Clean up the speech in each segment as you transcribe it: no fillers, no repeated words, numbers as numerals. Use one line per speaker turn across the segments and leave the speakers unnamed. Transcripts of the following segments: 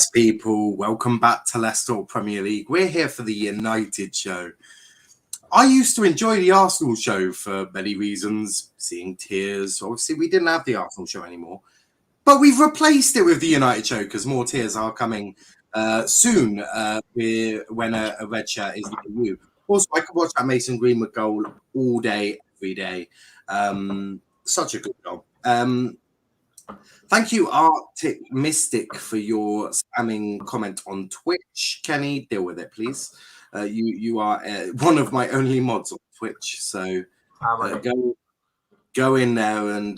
Yes, people, welcome back to Let's Talk Premier League. We're here for the United show. I used to enjoy the Arsenal show for many reasons, seeing tears. Obviously, we didn't have the Arsenal show anymore, but we've replaced it with the United show because more tears are coming soon when a red shirt is near you. Also, I could watch that Mason Greenwood goal all day, every day. Such a good goal. Thank you, Arctic Mystic, for your spamming comment on Twitch. Kenny, deal with it, please. You are one of my only mods on Twitch, so go in there and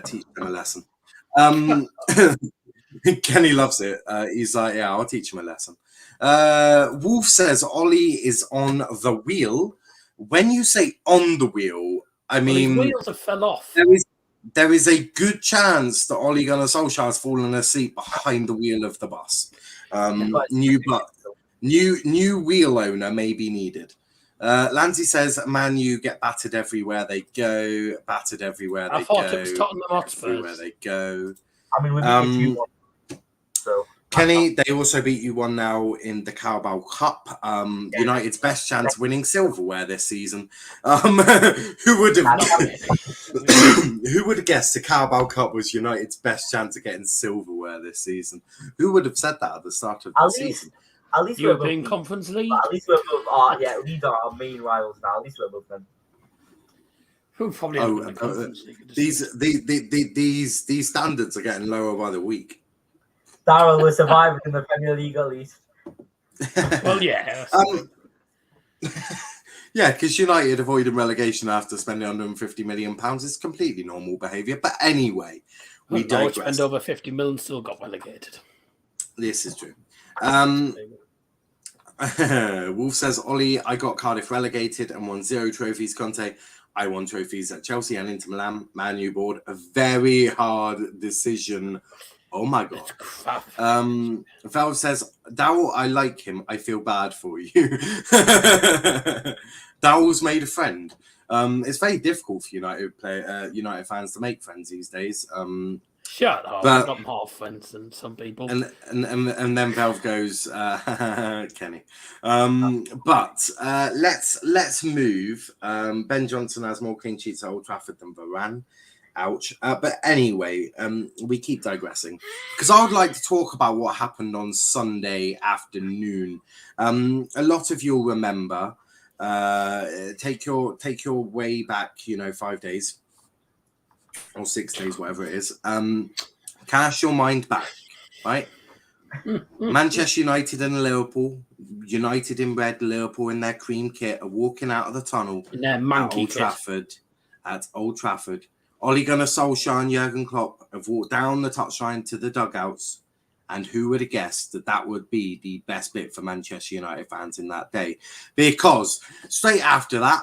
teach them a lesson. Kenny loves it. He's like, yeah, I'll teach him a lesson. Wolf says Ollie is on the wheel. When you say on the wheel, I mean
his wheels have fell off.
There is a good chance that Ole Gunnar Solskjaer has fallen asleep behind the wheel of the bus. New wheel owner may be needed. Lancy says, Man U get battered everywhere they go. Battered everywhere they go.
I thought it was Tottenham Hotspurs.
Everywhere they go.
I mean, we beat you 2-1. So
Kenny, they also beat you 1-0 in the Carabao Cup. United's best chance winning silverware this season. Who would have guessed the Carabao Cup was United's best chance of getting silverware this season? Who would have said that at the start of the season?
At least
European Conference League.
At least we're both. These are our main rivals now. At least we're both them.
Who probably the Conference League?
These standards are getting lower by the week.
Darryl was surviving in the Premier League at least.
Well, yeah.
Yeah, because United avoided relegation after spending £150 million is completely normal behaviour. But anyway, we digress.
Spend over 50 million, still got relegated.
This is true. Wolf says, Ollie, I got Cardiff relegated and won 0 trophies. Conte, I won trophies at Chelsea and Inter Milan. Man U board, a very hard decision. Oh my god. Val says, Dowell, I like him. I feel bad for you. Dowell's made a friend. It's very difficult for United fans to make friends these days.
Shut up. I've got more friends than some people.
And then Valve goes, Kenny. But let's move. Ben Johnson has more clean sheets at Old Trafford than Varane. Ouch. But anyway, we keep digressing because I would like to talk about what happened on Sunday afternoon. A lot of you'll remember. Take your way back, 5 days or 6 days, whatever it is. Cast your mind back, right? Manchester United and Liverpool, United in red, Liverpool in their cream kit, are walking out of the tunnel
in their monkey
at Old Trafford. Ole Gunnar Solskjaer and Jurgen Klopp have walked down the touchline to the dugouts, and who would have guessed that would be the best bit for Manchester United fans in that day? Because straight after that,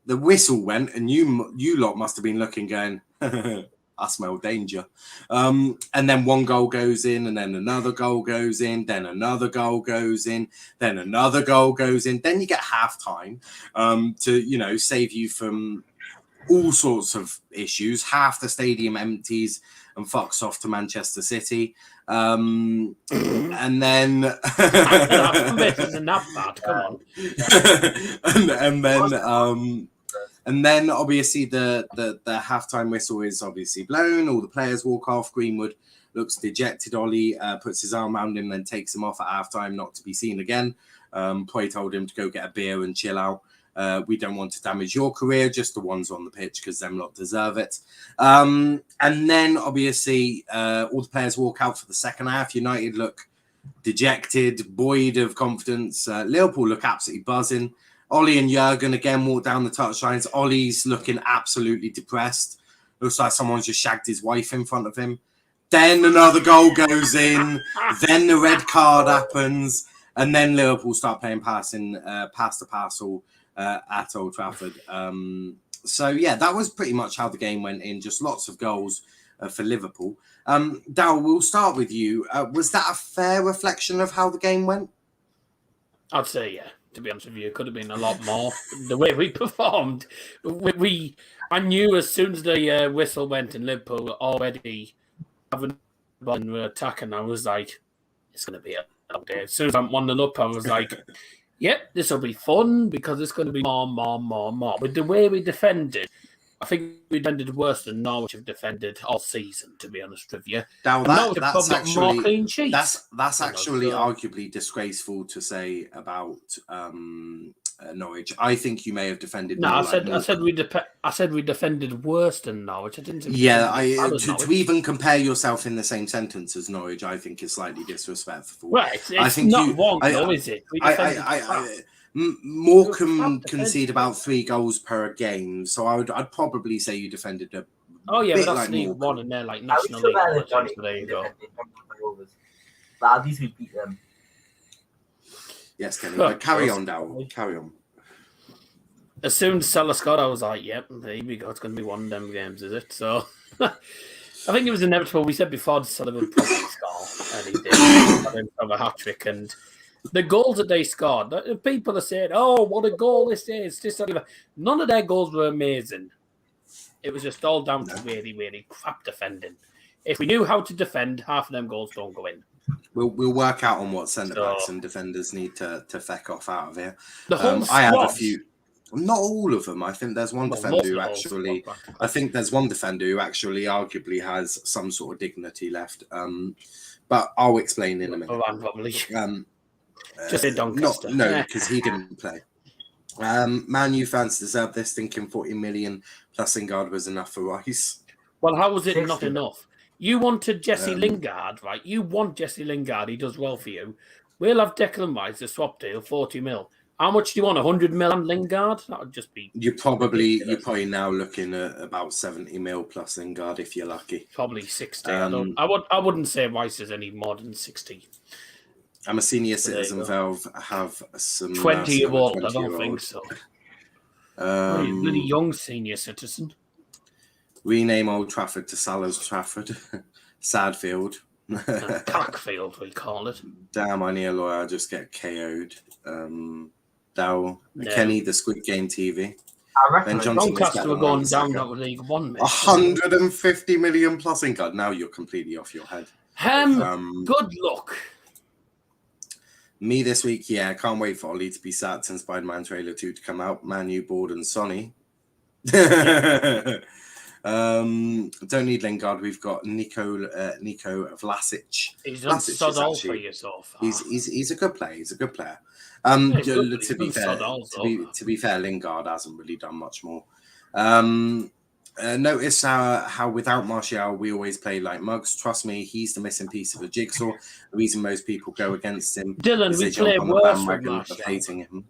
the whistle went, and you lot must have been looking, going, I smell danger. And then one goal goes in, and then another goal goes in, then another goal goes in, then another goal goes in. Then you get halftime to save you from all sorts of issues. Half the stadium empties and fucks off to Manchester City. And then
isn't that bad? Come on.
and then obviously the halftime whistle is obviously blown. All the players walk off. Greenwood looks dejected. Ollie puts his arm around him, then takes him off at halftime, not to be seen again. Poi told him to go get a beer and chill out. We don't want to damage your career, just the ones on the pitch, because them lot deserve it. And then, obviously, all the players walk out for the second half. United look dejected, void of confidence. Liverpool look absolutely buzzing. Ollie and Jurgen again walk down the touchlines. Ollie's looking absolutely depressed. Looks like someone's just shagged his wife in front of him. Then another goal goes in. Then the red card happens. And then Liverpool start playing pass the parcel at Old Trafford. So, yeah, that was pretty much how the game went in. Just lots of goals for Liverpool. Dal, we'll start with you. Was that a fair reflection of how the game went?
I'd say, yeah. To be honest with you, it could have been a lot more. The way we performed, I knew as soon as the whistle went and Liverpool were already having a attacking, I was like, it's going to be a long day. As soon as I'm 1-0 up, I was like, yep, this will be fun because it's going to be more. With the way we defended, I think we defended worse than Norwich have defended all season, to be honest with you.
Now that's actually
more clean sheets.
That's actually arguably disgraceful to say about Norwich. I think you may have defended.
No, I said we defended worse than Norwich. I didn't.
To even compare yourself in the same sentence as Norwich, I think is slightly disrespectful.
Right, I think not wrong, though, is it?
Morecambe concede about 3 goals per game, so I'd probably say you defended a.
Oh yeah, but that's
like
League One, and they're like National League. So there you go.
But at least we beat them.
Yes, Kenny. Carry on, Dow. Carry on.
As soon as Salah scored, I was like, "Yep, there we go. It's going to be one of them games, is it?" So, I think it was inevitable. We said before Salah would probably score, and he did. Have a hat trick, and the goals that they scored, people are saying, "Oh, what a goal this is!" None of their goals were amazing. It was just all down to really, really crap defending. If we knew how to defend, half of them goals don't go in.
We'll work out on what centre backs and defenders need to feck off out of here.
The whole
I have a few, not all of them. I think there's one defender who actually, arguably has some sort of dignity left. But I'll explain in a minute.
Probably. Just in Doncaster.
No, because he didn't play. Man U fans deserve this. Thinking 40 million plus Lingard was enough for Rice.
Well, how was it not enough? You wanted Jesse Lingard, right? You want Jesse Lingard. He does well for you. We'll have Declan Rice, a swap deal, 40 mil. How much do you want? 100 mil on Lingard? That would just be... You're
probably now looking at about 70 mil plus Lingard if you're lucky.
Probably 60. I wouldn't say Rice is any more than 60.
I'm a senior citizen, Valve. have some...
20-year-old, I don't think so. Really young senior citizen.
Rename Old Trafford to Salah's Trafford. Sadfield.
Cockfield, we call it.
Damn, I need a lawyer. I'll just get KO'd. Kenny, the Squid Game TV.
I reckon
Doncaster were going down that with League One.
150 million plus income. Now you're completely off your head.
Good luck.
Me this week, I can't wait for Ollie to be sacked and Spider-Man trailer 2 to come out. Man U, bored and Sonny. Don't need Lingard. We've got Nico Vlasic.
He's done sod all for you so far.
He's a good player. To be fair, Lingard hasn't really done much more. Notice how without Martial we always play like mugs. Trust me, he's the missing piece of the jigsaw. The reason most people go against him,
Dylan, we play worse with Martial.
Hating him.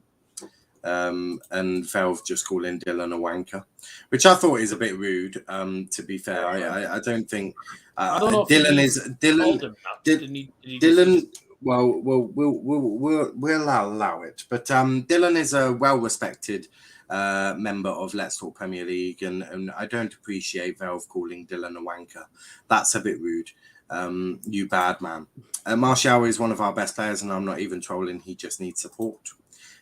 And Valve just calling Dylan a wanker, which I thought is a bit rude. To be fair, I don't think Dylan is Dylan. Dylan. Well, we'll allow it, but Dylan is a well-respected member of Let's Talk Premier League, and I don't appreciate Valve calling Dylan a wanker. That's a bit rude. You bad man. Martial is one of our best players, and I'm not even trolling. He just needs support.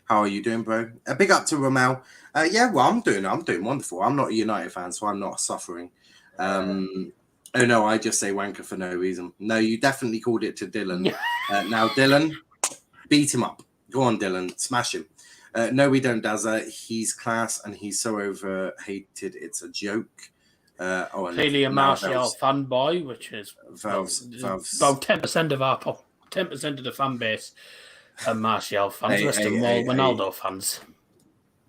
How are you doing, bro? A big up to Ramel. I'm doing wonderful. I'm not a United fan, so I'm not suffering. Oh no, I just say wanker for no reason. No, you definitely called it to Dylan. Now, Dylan, beat him up. Go on, Dylan, smash him. No, we don't, Dazza. He's class and he's so overhated. It's a joke.
Clearly a Martial fanboy, which is
Valve's
about 10% of our 10% of the fan base. Martial fans, rest of them all Ronaldo fans.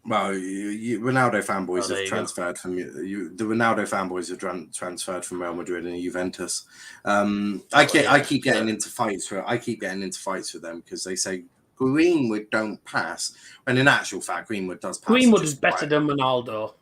Well, Ronaldo fanboys have transferred from you. The Ronaldo fanboys have transferred from Real Madrid and Juventus. I keep getting into fights with them because they say Greenwood don't pass, when in actual fact Greenwood does pass.
Greenwood is better than Ronaldo.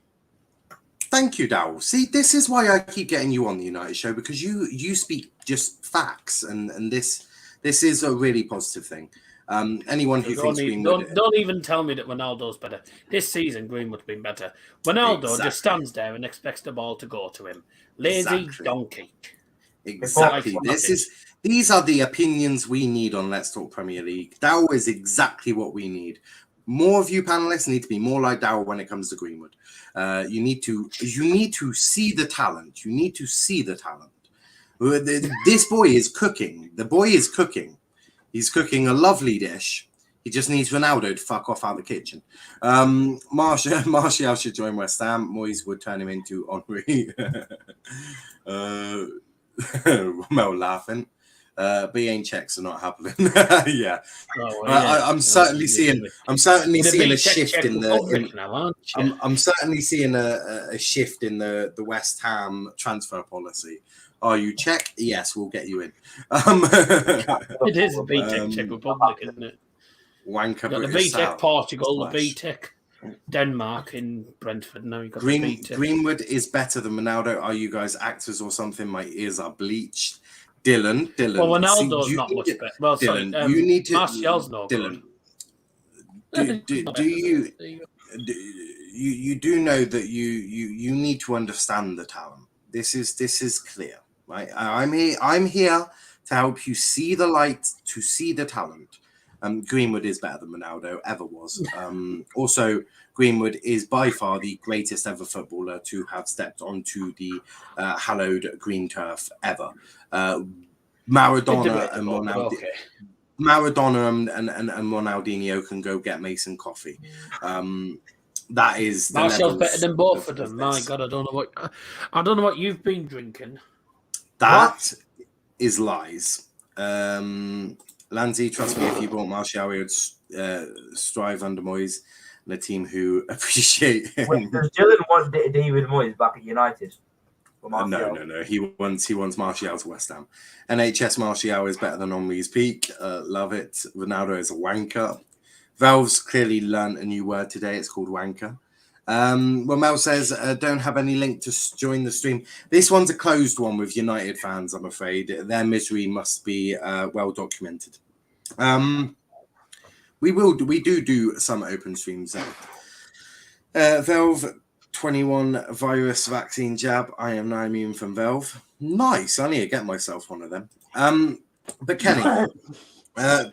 Thank you, Dow. See, this is why I keep getting you on the United show, because you speak just facts, and this is a really positive thing. Anyone who thinks Greenwood...
Don't even tell me that Ronaldo's better. This season, Greenwood's been better. Ronaldo just stands there and expects the ball to go to him. Lazy donkey.
Exactly. These are the opinions we need on Let's Talk Premier League. Dow is exactly what we need. More of you panelists need to be more like Dow when it comes to Greenwood. You need to see the talent. You need to see the talent. This boy is cooking. The boy is cooking. He's cooking a lovely dish. He just needs Ronaldo to fuck off out the kitchen. Martial should join West Ham. Moyes would turn him into Henri. Mel laughing. BA checks are not happening. Yeah,
Oh, well, yeah.
I'm certainly seeing a shift in the.
Now, aren't you?
I'm certainly seeing a shift in the West Ham transfer policy. Are you Czech? Yes, we'll get you in.
It is a BTEC Czech Republic, isn't it?
Wanker
Got the
British
BTEC
South.
Portugal, the
Splash.
BTEC Denmark in Brentford. Now you've got the BTEC.
Greenwood is better than Ronaldo. Are you guys actors or something? My ears are bleached. Dylan.
Well, Ronaldo's not much better. Well,
Dylan,
sorry,
you need to.
Martial's not
Dylan,
good.
you do know that you need to understand the talent. This is clear, right? I'm here to help you see the light, to see the talent. Greenwood is better than Ronaldo ever was. Also, Greenwood is by far the greatest ever footballer to have stepped onto the hallowed green turf ever. Maradona and Ronaldo.
Okay.
Maradona and Ronaldinho can go get Mason coffee. That is the
Martial's
levels
better than both of them. My
this.
God, I don't know what you've been drinking.
That is lies. Lanzi, trust me, if you bought Martial, we would strive under Moyes and a team who appreciate him.
Wait, does Dylan want David Moyes back at United?
No. He wants Martial to West Ham. NHS Martial is better than Henri's peak. Love it. Ronaldo is a wanker. Valve's clearly learned a new word today. It's called wanker. Mel says, don't have any link to join the stream. This one's a closed one with United fans, I'm afraid. Their misery must be well documented. We do some open streams. Valve 21 virus vaccine jab. I am now immune from Valve. Nice. I need to get myself one of them. But Kenny,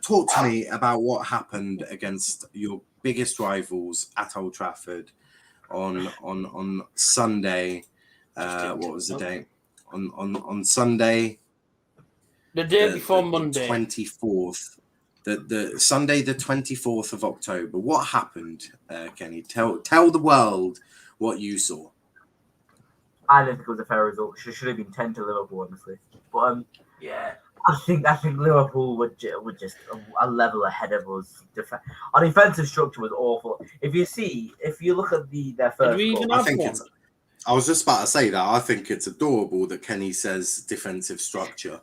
talk to me about what happened against your biggest rivals at Old Trafford on Sunday. What was the date? On Sunday,
The day before Monday.
24th. The Sunday, the 24th of October. What happened, Kenny? Tell the world what you saw.
I don't think it was a fair result. It should have been 10 to Liverpool, honestly. But yeah, I think Liverpool were just a level ahead of us. Our defensive structure was awful. If you look at their first goal,
I was just about to say that. I think it's adorable that Kenny says defensive structure.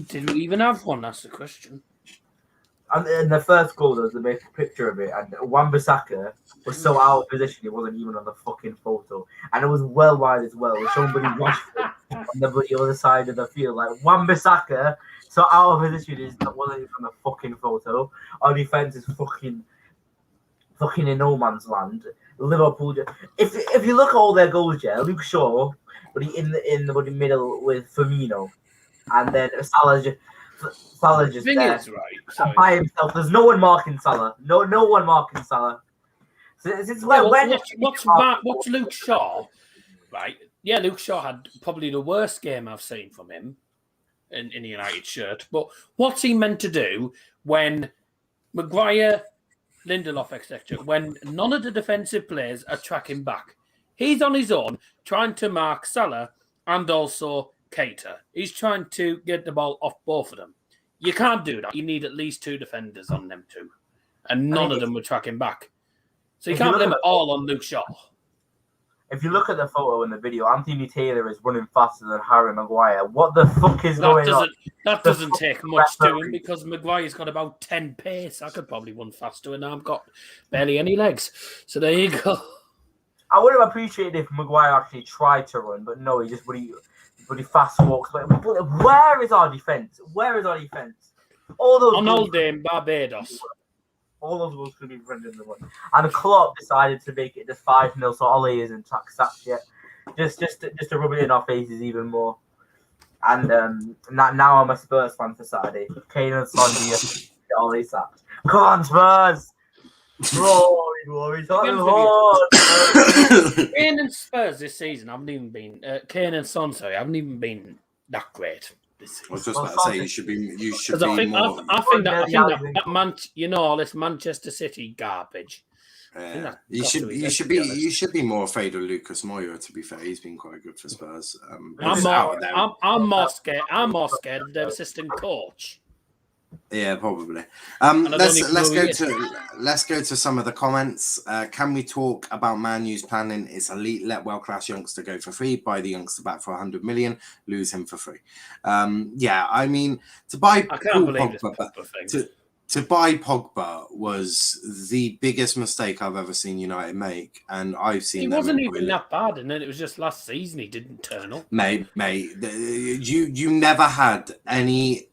Did we even have one? That's the question.
and in the first goal, there was a big picture of it, and Bissaka was so out of position, he wasn't even on the fucking photo. And it was well wide as well. It was somebody Rashford on the other side of the field. Like, Bissaka, so out of position, is that wasn't even on the fucking photo. Our defense is fucking in no man's land. Liverpool, if you look at all their goals, yeah, Luke Shaw, but he in the middle with Firmino, and then Salah just there by himself. There's no one marking Salah. No one marking Salah. So
what's Luke Shaw? Right? Yeah, Luke Shaw had probably the worst game I've seen from him in a United shirt. But what's he meant to do when Maguire, Lindelof, etc., when none of the defensive players are tracking back? He's on his own trying to mark Salah and also Keita. He's trying to get the ball off both of them. You can't do that. You need at least two defenders on them too. And none of them were tracking back. So you can't blame it all on Luke Shaw.
If you look at the photo and the video, Anthony Taylor is running faster than Harry Maguire. What the fuck is going on?
That doesn't take much to him because Maguire's got about 10 pace. I could probably run faster and I've got barely any legs. So there you go.
I would have appreciated if Maguire actually tried to run, but no, he just would he fast walks. But where is our defense? Where is our defense? All those
on holiday in Barbados.
All those goals could be rendered in the one. And Klopp decided to make it just 5-0, so Ollie isn't sacked yet. Just to rub it in our faces even more. And now I'm a Spurs fan for Saturday. Kane and Son get Ollie sacked. Come on, Spurs! Rory,
Kane and Spurs this season haven't even been Kane and Son, haven't even been that great.
I was just about to say you should be
Because I think
more.
that all this Manchester City garbage.
You should be more afraid of Lucas Moura. To be fair, he's been quite good for Spurs.
I'm more scared. I'm more scared of their assistant coach.
Yeah, probably. Let's go to some of the comments. Can we talk about Man U's planning? It's elite. Let world-class youngster go for free. Buy the youngster back for 100 million. Lose him for free. Yeah, I mean to buy to buy Pogba was the biggest mistake I've ever seen United make, and I've seen.
He wasn't even that bad, and then it was just last season he didn't turn up.
Mate, you never had any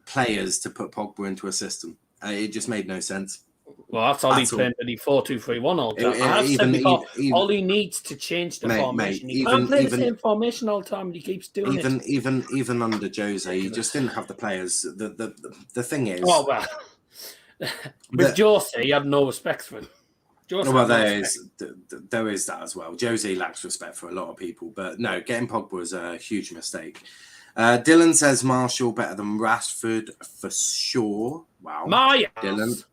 players to put Pogba into a system. It just made no sense.
Well, that's all he's playing, but he 4-2-3-1 all the time. All he needs to change the formation. He can't play the same formation all the time, and he keeps doing it.
Even under Jose, he just didn't have the players. The thing is...
Oh, well. With Jose, he had no respect for him.
There is that as well. Jose lacks respect for a lot of people, but no, getting Pogba was a huge mistake. Dylan says Martial better than Rashford for sure. Wow. Dylan.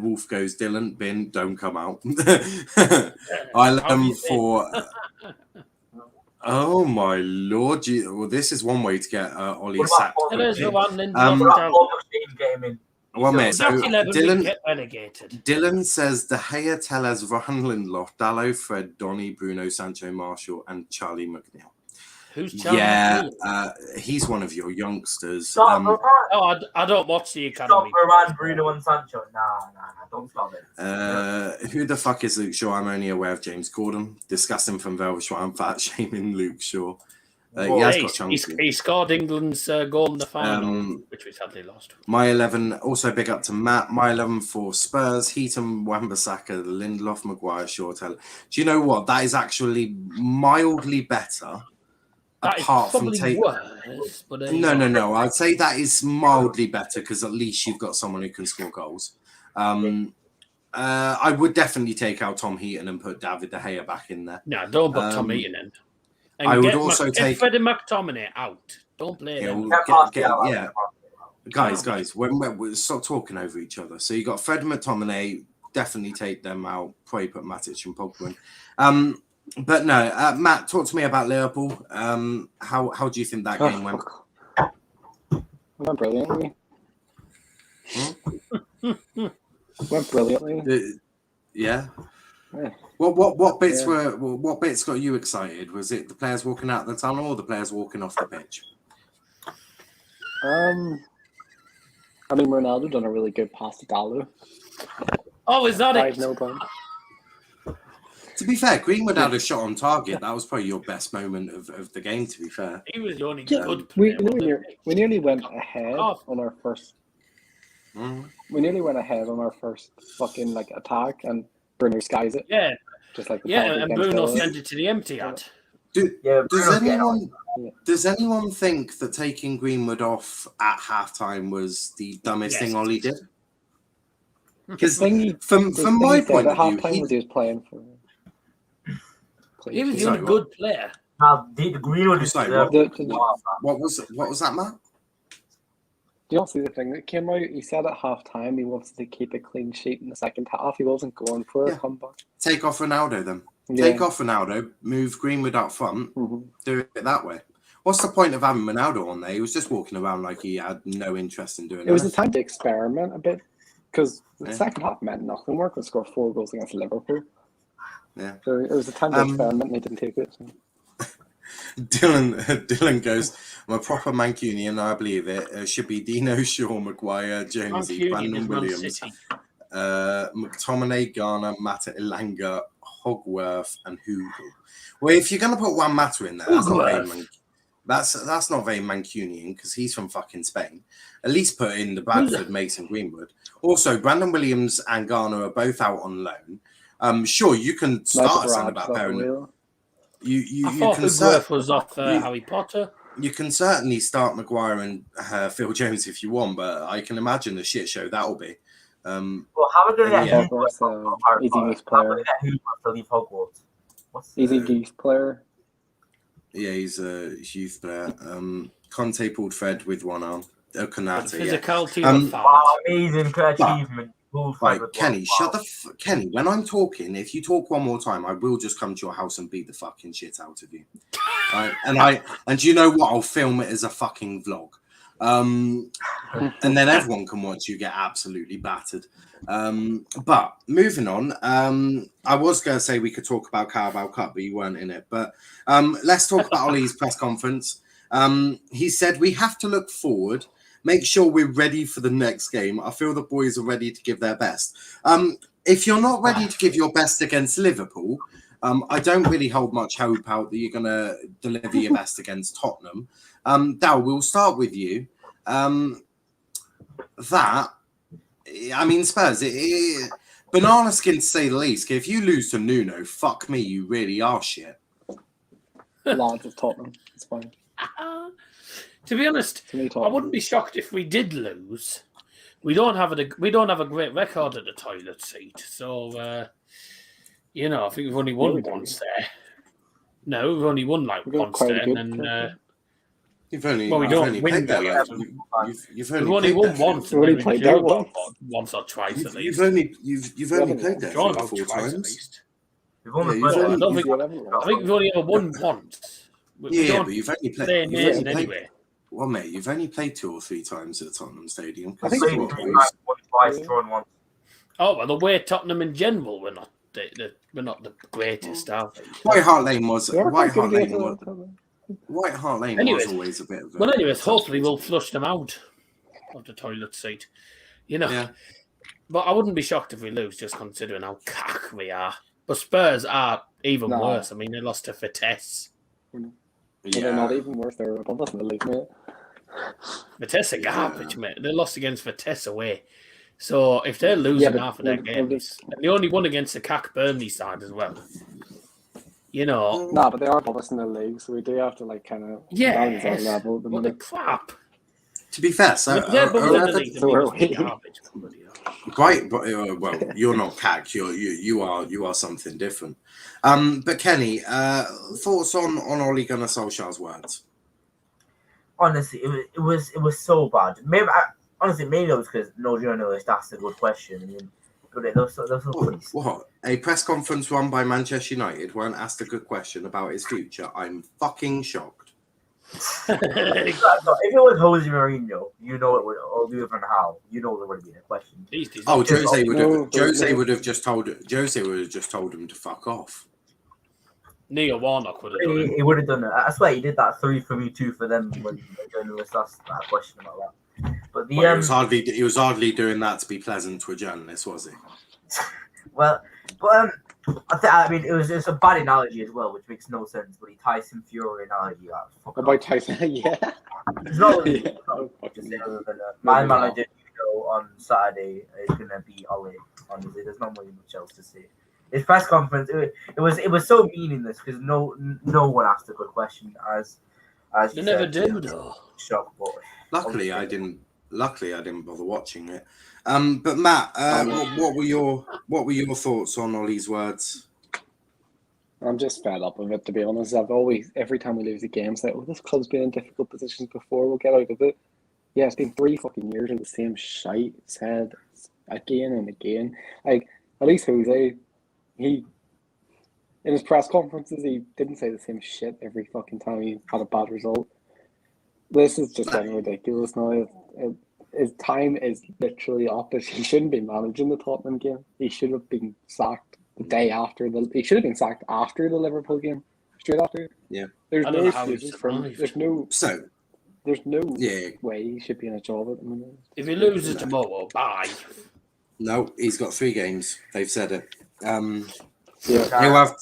Wolf goes, Dylan, bin, don't come out. For... Oh, my Lord. Well, this is one way to get Ollie sacked. One minute. So Dylan says De Gea, Tellez, Ryan Lindelof, Dallo, Fred, Donny, Bruno, Sancho, Martial, and Charlie McNeil.
Who's Charlie?
Yeah, he's one of your youngsters.
I don't watch the academy.
Stop Varane, Bruno, and Sancho. Nah, don't stop it.
Who the fuck is Luke Shaw? I'm only aware of James Gordon. Disgusting from Velvet. I'm fat shaming Luke Shaw.
He scored England's goal in the final, which we sadly lost.
My 11, also big up to Matt. My 11 for Spurs, Heaton, Wan-Bissaka, Lindelof, Maguire, Shortell. Do you know what? That is actually mildly better.
Apart from worse, but
no. I'd say that is mildly better because at least you've got someone who can score goals. I would definitely take out Tom Heaton and put David De Gea back in there.
No, don't put Tom Heaton in. And
I would also take
Freddie McTominay out. Don't play him.
Yeah, guys, we're stop talking over each other. So you got Fred McTominay. Definitely take them out. Probably put Matic and Pogba in. But no, Matt, talk to me about Liverpool. How do you think that game went?
Went brilliantly. Went brilliantly.
Yeah. What bits got you excited? Was it the players walking out the tunnel or the players walking off the pitch?
I mean, Ronaldo done a really good pass to Dallo.
Oh, is that it?
No problem.
To be fair, Greenwood had a shot on target. That was probably your best moment of the game, to be fair.
He was the only good player.
We nearly went ahead on our first... We nearly went ahead on our first fucking attack, and Bruno skies it.
Yeah.
Just like
and Bruno sent it to the empty ad.
Does anyone think that taking Greenwood off at halftime was the dumbest thing Ollie did? Because from my point of view,
he was playing for.
He was a good player.
The Greenwood is
what was that, Matt?
Do you not see the thing that came out? He said at half time he wanted to keep a clean sheet in the second half. He wasn't going for a comeback.
Take off Ronaldo then. Yeah. Take off Ronaldo, move Greenwood up front, do it that way. What's the point of having Ronaldo on there? He was just walking around like he had no interest in doing it.
It was a time to experiment a bit because the second half meant nothing. We're going to score 4 goals against Liverpool.
Yeah.
So it was a time to experiment and they didn't take it. So.
Dylan goes, I'm a proper Mancunian, I believe it. Should be Dino, Shaw, Maguire, Jonesy, Brandon Williams, McTominay, Garner, Mata Ilanga, Hogworth, and Hugel. Well, if you're going to put Juan Mata in there, that's not very Mancunian because he's from fucking Spain. At least put in the Bradford, Mason Greenwood. Also, Brandon Williams and Garner are both out on loan. Sure, you can start a centre-back pairing.
I thought Hogworth was off Harry Potter.
You can certainly start Maguire and Phil Jones if you want, but I can imagine the shit show that'll be.
Well, how are they going to get
Easy youth player?
To leave Hogwarts?
Easy youth player.
Yeah, he's a youth player. Conte pulled Fred with one arm. Konate, yeah.
Physicality of fans.
Amazing achievement.
Right, Kenny, Kenny, when I'm talking, if you talk one more time, I will just come to your house and beat the fucking shit out of you. Right? And you know what? I'll film it as a fucking vlog. And then everyone can watch you get absolutely battered. But moving on, I was going to say we could talk about Carabao Cup, but you weren't in it. But let's talk about Ollie's press conference. He said we have to look forward. Make sure we're ready for the next game. I feel the boys are ready to give their best. If you're not ready to give your best against Liverpool, I don't really hold much hope out that you're going to deliver your best against Tottenham. Dal, we'll start with you. Spurs, banana skin to say the least. If you lose to Nuno, fuck me, you really are shit.
Lads of Tottenham, it's fine.
To be honest, I wouldn't be shocked if we did lose. We don't have a great record at the toilet seat, so I think we've only won once there. No, we've only won once there, and then
you've only
win there. You've only won once.
You've only played there
once or twice at least.
You've only played there 4 times.
At least.
I think
we've only ever won once.
But you've only played
anyway.
Well, mate, you've only played 2 or 3 times at Tottenham Stadium.
I think twice, drawn once.
Oh, well, the way Tottenham in general, we're not the greatest, are we?
White Hart Lane was always a bit of a...
Well, anyways, hopefully we'll flush them out of the toilet seat.
Yeah.
But I wouldn't be shocked if we lose, just considering how cack we are. But Spurs are even worse. I mean, they lost to Vitesse.
They're not even worse. They're above us in the league, mate.
Vitesse are garbage, mate. They lost against Vitesse away. So if they're losing half of their games, and they only won against the cack Burnley side as well.
But they are above us in the league, so we do have to kind of balance that level.
What the crap?
To be fair, right, but you're not cack. You are something different. But Kenny, thoughts on Ole Gunnar Solskjaer's words?
Honestly, it was so bad. Maybe it was because no journalist asked a good question.
What? A press conference run by Manchester United weren't asked a good question about his future. I'm fucking shocked.
If it was Jose Mourinho, it would, or Louis van Gaal, there would have been a question.
Jose would have just told him to fuck off.
Neil Warnock would have done it.
He would have done it. I swear he did that 3 for me, 2 for them when the journalist asked that question about that. But he
was hardly doing that to be pleasant to a journalist, was he?
Well, but it was a bad analogy as well, which makes no sense. But Tyson Fury analogy,
about Tyson, yeah.
It's not really my manager on Saturday is gonna be Ole. Honestly, there's not really much else to say. His press conference, it was so meaningless because no one asked a good question as
they never do though.
Shock, but
luckily I didn't bother watching it. But Matt, what were your thoughts on Ollie's words?
I'm just fed up with it, to be honest. Every time we lose a game, it's like, this club's been in difficult positions before, we'll get out of it. Yeah, it's been 3 fucking years of the same shite said again and again. At least Jose, in his press conferences, he didn't say the same shit every fucking time he had a bad result. This is just getting ridiculous now. His time is literally up. He shouldn't be managing the Tottenham game. He should have been sacked the day after he should have been sacked after the Liverpool game. Straight after.
Yeah.
There's no excuses from him. There's no way he should be in a job at the moment.
If he loses tomorrow, bye.
No, he's got 3 games. They've said it. He'll have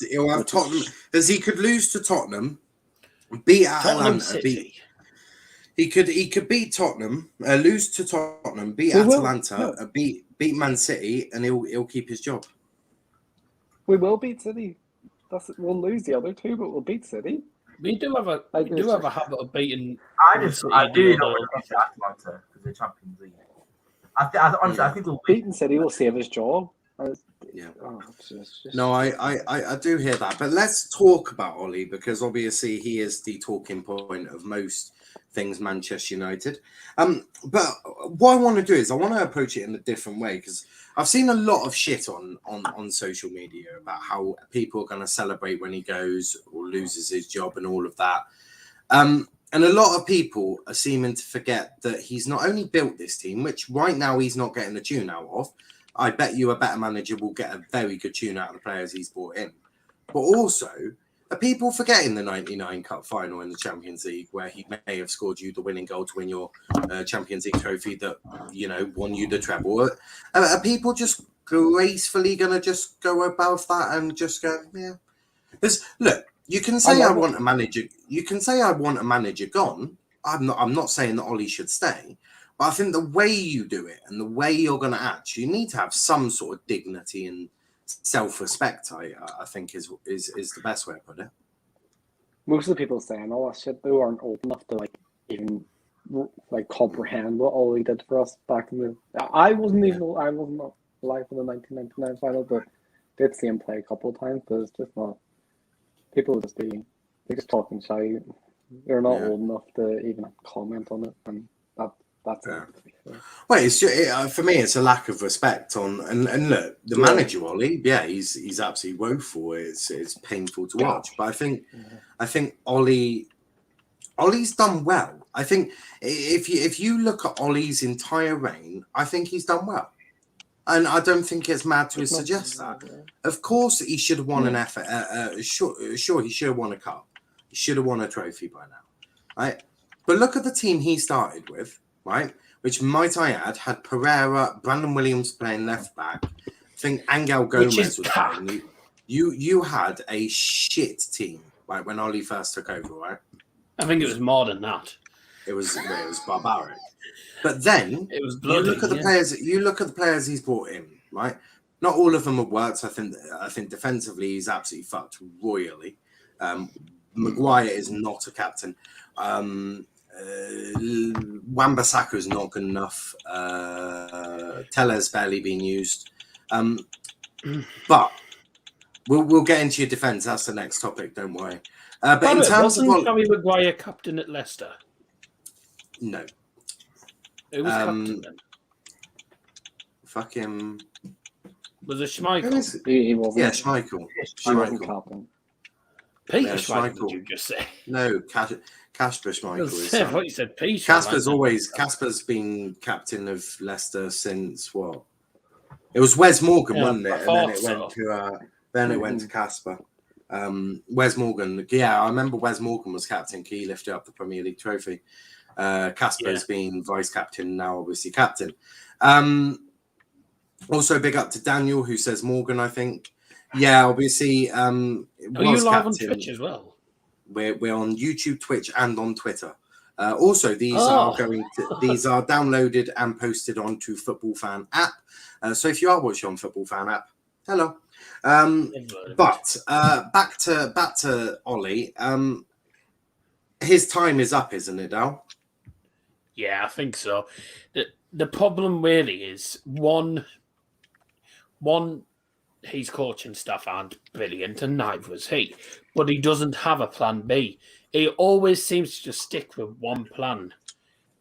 Tottenham, as he could lose to Tottenham, beat Atalanta, he could beat Tottenham, lose to Tottenham, beat Atalanta, beat Man City, and he'll keep his job.
We will beat City. We'll lose the other 2, but we'll beat City.
We do have a habit of beating.
I do know we're beating Atalanta because the Champions League. Honestly, I think we'll
beating City will save his job.
No, I do hear that, but let's talk about Ollie because obviously he is the talking point of most things Manchester United. But what I want to do is I want to approach it in a different way, because I've seen a lot of shit on social media about how people are going to celebrate when he goes or loses his job and all of that. And a lot of people are seeming to forget that he's not only built this team, which right now he's not getting the tune out of. I bet you a better manager will get a very good tune out of the players he's brought in. But also, are people forgetting the 99 Cup final in the Champions League, where he may have scored you the winning goal to win your Champions League trophy that, won you the treble? Are people just gracefully going to just go above that and just go, yeah? Because, look, you can say I want a manager. You can say I want a manager gone. I'm not saying that Ollie should stay, but I think the way you do it and the way you're going to act, you need to have some sort of dignity and self-respect. I think is the best way to put it.
Most of the people saying all that shit, they aren't old enough to even comprehend what Ollie did for us back in the. I wasn't alive for the 1999 final, but did see him play a couple of times. But it's just not. People they're just talking shy. They're not old enough to even comment on it, and that's it.
Well, it's for me, it's a lack of respect on. And look, the manager Ollie, he's absolutely woeful. It's painful to watch. But I think Ollie's done well. I think if you look at Ollie's entire reign, I think he's done well. And I don't think it's mad to suggest that. Of course, he should have won an effort. Sure, he should have won a cup. He should have won a trophy by now, right? But look at the team he started with, right? Which, might I add, had Pereira, Brandon Williams playing left back. I think Angel Gomez was playing. You had a shit team, right, when Ollie first took over, right?
I think it was more than that.
It was barbaric. But then
it was bloody,
you look at the players. You look at the players he's brought in, right? Not all of them have worked. I think defensively he's absolutely fucked royally. Maguire is not a captain. Wan-Bissaka is not good enough. Teller's barely been used. But we'll get into your defence. That's the next topic. Don't worry. But in terms of
Harry Maguire captain at Leicester?
No.
Who was captain then?
Fucking.
Was it Schmeichel?
He wasn't.
Yeah, Schmeichel.
Schmeichel.
Peter Schmeichel, did you just say?
No, Kasper Schmeichel.
I thought you said Peter.
Kasper's been captain of Leicester since what? It was Wes Morgan, wasn't it? And then it went to Kasper. Wes Morgan. Yeah, I remember Wes Morgan was captain. He lifted up the Premier League trophy. Kasper's been vice captain, now obviously captain. Also big up to Daniel, who says Morgan, I think. Yeah, obviously.
Are you live on Twitch as well?
We're on YouTube, Twitch, and on Twitter. Also, these are downloaded and posted onto Football Fan app. So if you are watching on Football Fan app, hello. But back to Ollie. His time is up, isn't it, Al?
Yeah, I think so. The problem really is one his coaching staff aren't brilliant, and neither is he. But he doesn't have a plan B. He always seems to just stick with one plan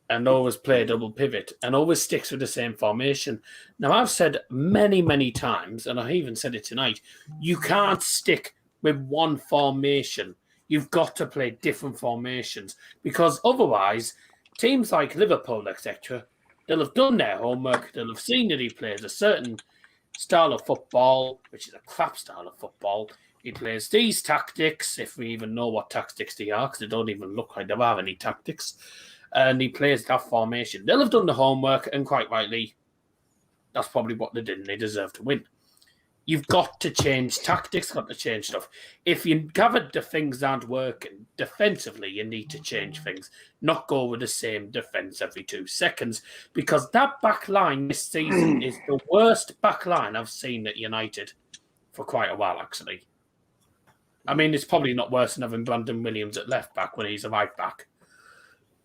and always play a double pivot and always sticks with the same formation. Now, I've said many, many times, and I even said it tonight, you can't stick with one formation. You've got to play different formations, because otherwise, teams like Liverpool, etc., they'll have done their homework. They'll have seen that he plays a certain style of football, which is a crap style of football. He plays these tactics, if we even know what tactics they are, because they don't even look like they have any tactics. And he plays that formation. They'll have done the homework, and quite rightly, that's probably what they did, and they deserve to win. You've got to change tactics, got to change stuff. If you gather the things aren't working defensively, you need to change things, not go with the same defence every 2 seconds, because that back line this season is the worst back line I've seen at United for quite a while, actually. I mean, it's probably not worse than having Brandon Williams at left back when he's a right back.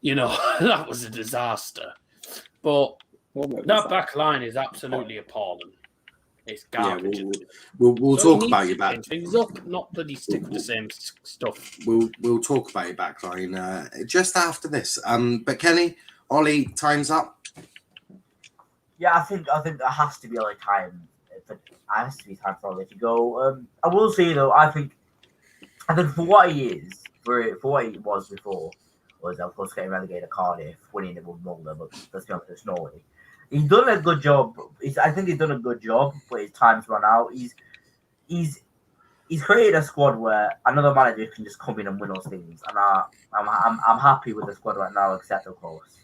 You know, that was a disaster. But that back line is absolutely appalling. It's
Yeah,
garbage.
we'll
So he
talk
needs
about
to
your back.
change things up, not bloody stick with the same stuff.
We'll talk about your back line just after this. But Kenny, Ollie, time's up.
Yeah, I think there has to be like time. It has to be time for Ollie to go. I will say though, I think for what he is, for what he was before, was of course getting relegated to Cardiff, winning it with Mulder, but let's be honest, it's Norway. He's done a good job. I think he's done a good job, but his time's run out. He's created a squad where another manager can just come in and win us things, and I'm happy with the squad right now, except of course,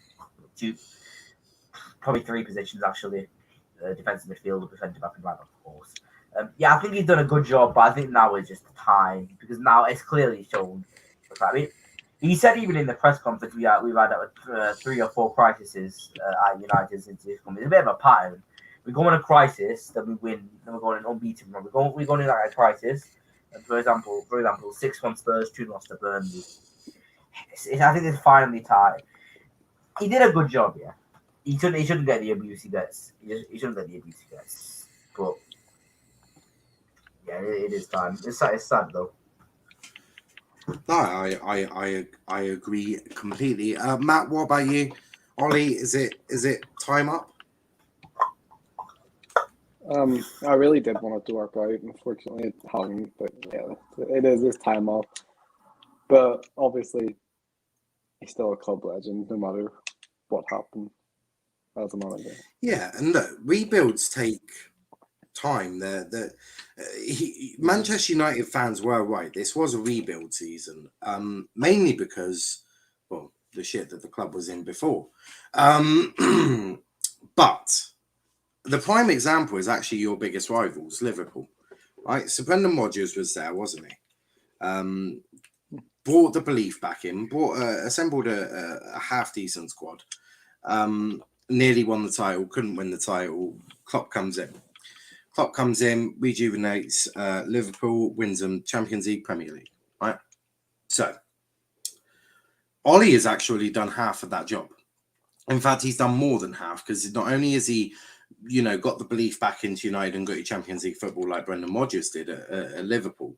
probably three positions actually, defensive midfielder, centre back, and right back, of course. Yeah, I think he's done a good job, but I think now is just the time because now it's clearly shown. I mean, he said even in the press conference we've had 3 or 4 crises at United since he's come. It's a bit of a pattern. We go in a crisis, then we win, then we're going unbeaten. We go in like a crisis. And for example, 6-1 Spurs, 2-0 to Burnley. I think it's finally time. He did a good job, yeah. He shouldn't get the abuse he gets. He shouldn't get the abuse he gets. But yeah, it is time. It's sad though.
No, I agree completely. Matt, what about you? Ollie, is it time up?
I really did want it to work out. Unfortunately, it hasn't. But yeah, it is this time up. But obviously, he's still a club legend, no matter what happened as a manager.
Yeah, and look, rebuilds take time. Manchester United fans were right. This was a rebuild season, mainly because, well, the shit that the club was in before. But the prime example is actually your biggest rivals, Liverpool, right? So Brendan Rodgers was there, wasn't he? Brought the belief back in, assembled a half decent squad. Nearly won the title, couldn't win the title. Klopp comes in, rejuvenates Liverpool, wins them Champions League, Premier League, right? So Ollie has actually done half of that job. In fact, he's done more than half because not only has he, got the belief back into United and got your Champions League football like Brendan Rodgers did at Liverpool,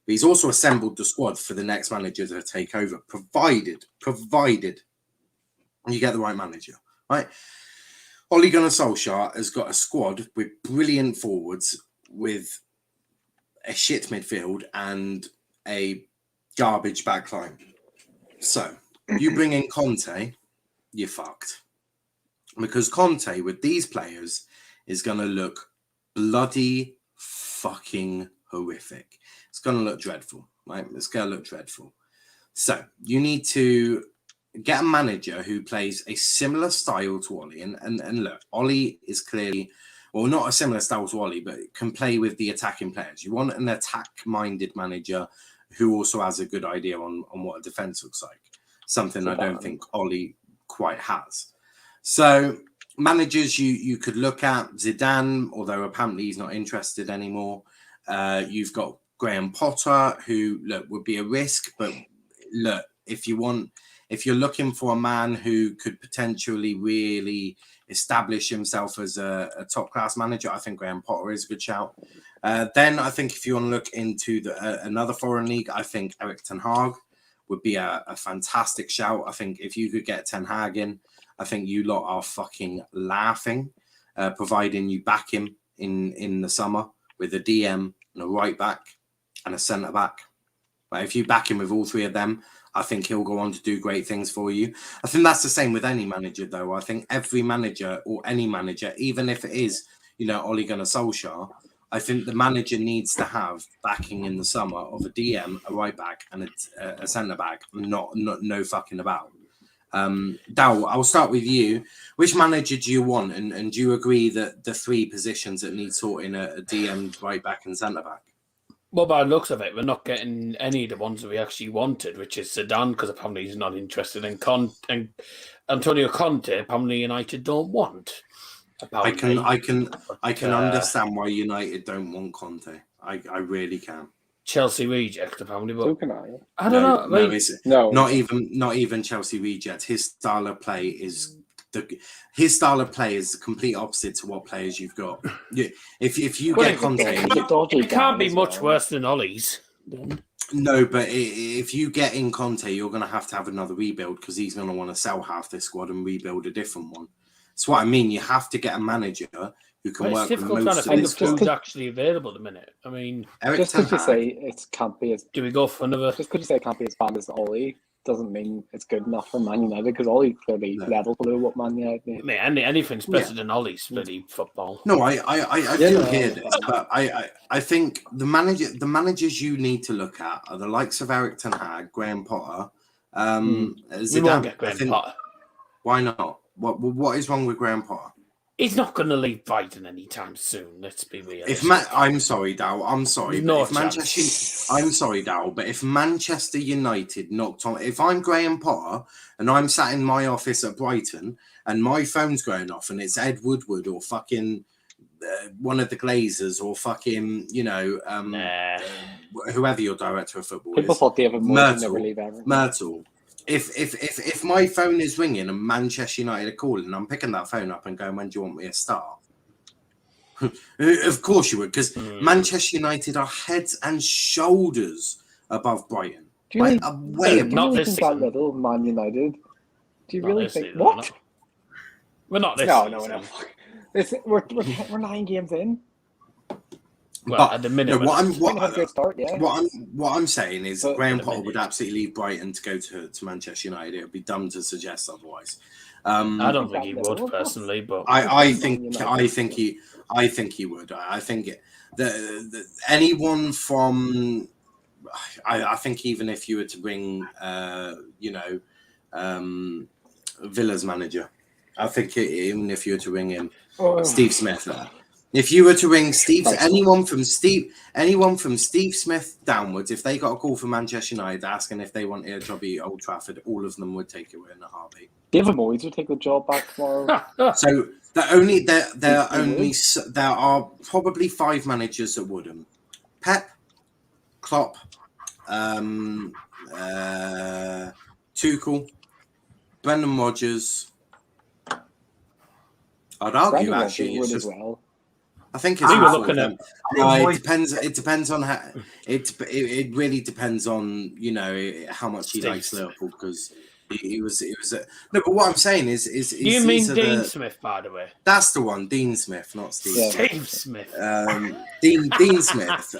but he's also assembled the squad for the next manager to take over, provided you get the right manager, right? Ole Gunnar Solskjaer has got a squad with brilliant forwards, with a shit midfield and a garbage backline. So you bring in Conte, you're fucked. Because Conte, with these players, is going to look bloody fucking horrific. It's going to look dreadful, right? It's going to look dreadful. So you need to get a manager who plays a similar style to Ollie. And look, Ollie is clearly, well, not a similar style to Ollie, but can play with the attacking players. You want an attack-minded manager who also has a good idea on what a defense looks like. Something I don't think Ollie quite has. So managers you could look at, Zidane, although apparently he's not interested anymore. You've got Graham Potter, who would be a risk, but look, if you're looking for a man who could potentially really establish himself as a top class manager, I think Graham Potter is a good shout. Then I think if you want to look into another foreign league, I think Erik ten Hag would be a fantastic shout. I think if you could get Ten Hag in, I think you lot are fucking laughing, providing you back him in the summer with a DM and a right back and a centre back. But if you back him with all three of them, I think he'll go on to do great things for you. I think that's the same with any manager, though. I think every manager or any manager, even if it is, Ole Gunnar Solskjaer, I think the manager needs to have backing in the summer of a DM, a right back, and a centre back. No fucking about. Dal, I'll start with you. Which manager do you want? And do you agree that the three positions that need sorting a DM, right back, and centre back?
Well, by the looks of it, we're not getting any of the ones that we actually wanted, which is Zidane, because apparently he's not interested in and Antonio Conte. Apparently United don't want. Apparently.
I can understand why United don't want Conte. I really can.
Chelsea reject apparently, but
So can I.
I don't know.
Not even Chelsea reject. His style of play is his style of play is the complete opposite to what players you've got. If you
Well,
get Conte,
it can't be much worse than Ollie's.
no, but if you get in Conte, you're going to have another rebuild because he's going to want to sell half this squad and rebuild a different one. That's what I mean. You have to get a manager who can work with
difficult
most
trying to
of
think of
this.
who's actually available at the minute. I mean,
just because you say it can't be as
do we go for another?
Just because you say it can't be as bad as Ollie doesn't mean it's good enough for Man United because Ollie clearly level below what Man United need.
Mate, anything's better than Ollie's bloody football.
No, I do hear this, but I think the managers you need to look at are the likes of Eric Ten Hag, Graham Potter.
We won't get Graham Potter.
Why not? What is wrong with Graham Potter?
He's not going to leave Brighton anytime soon. Let's be realistic.
I'm sorry, Dow. I'm sorry.
No
but I'm sorry, Dow. But if Manchester United knocked on, if I'm Graham Potter and I'm sat in my office at Brighton and my phone's going off and it's Ed Woodward or fucking one of the Glazers or fucking whoever your director of football
People
is.
thought David Moyes never leave Everton.
Myrtle. If my phone is ringing and Manchester United are calling, I'm picking that phone up and going, when do you want me to start? Of course you would, because Manchester United are heads and shoulders above Brighton.
Do you really,
not
think
this
that little Man United? Do you
not
really think what?
We're not this.
No. We're 9 games in.
Well,
but
at the minute,
what I'm saying is Graham Potter would absolutely leave Brighton to go to Manchester United. It would be dumb to suggest otherwise.
I don't think he would personally, but
I think he would. I think anyone from I think even if you were to bring Villa's manager, I think even if you were to ring him Steve Smith. If you were to ring anyone from Steve Smith downwards, if they got a call from Manchester United asking if they wanted a job at Old Trafford, all of them would take it in a heartbeat.
David Moyes would take the job back tomorrow.
So there are probably 5 managers that wouldn't. Pep, Klopp, Tuchel, Brendan Rodgers. I'd argue actually it's just.
Well.
I think it's it depends. It depends on how it really depends on how much he likes Liverpool because he was no. But what I'm saying is
you mean Dean Smith, by the way?
That's the one, Dean Smith, not Steve.
Yeah. Steve Smith.
Dean Smith.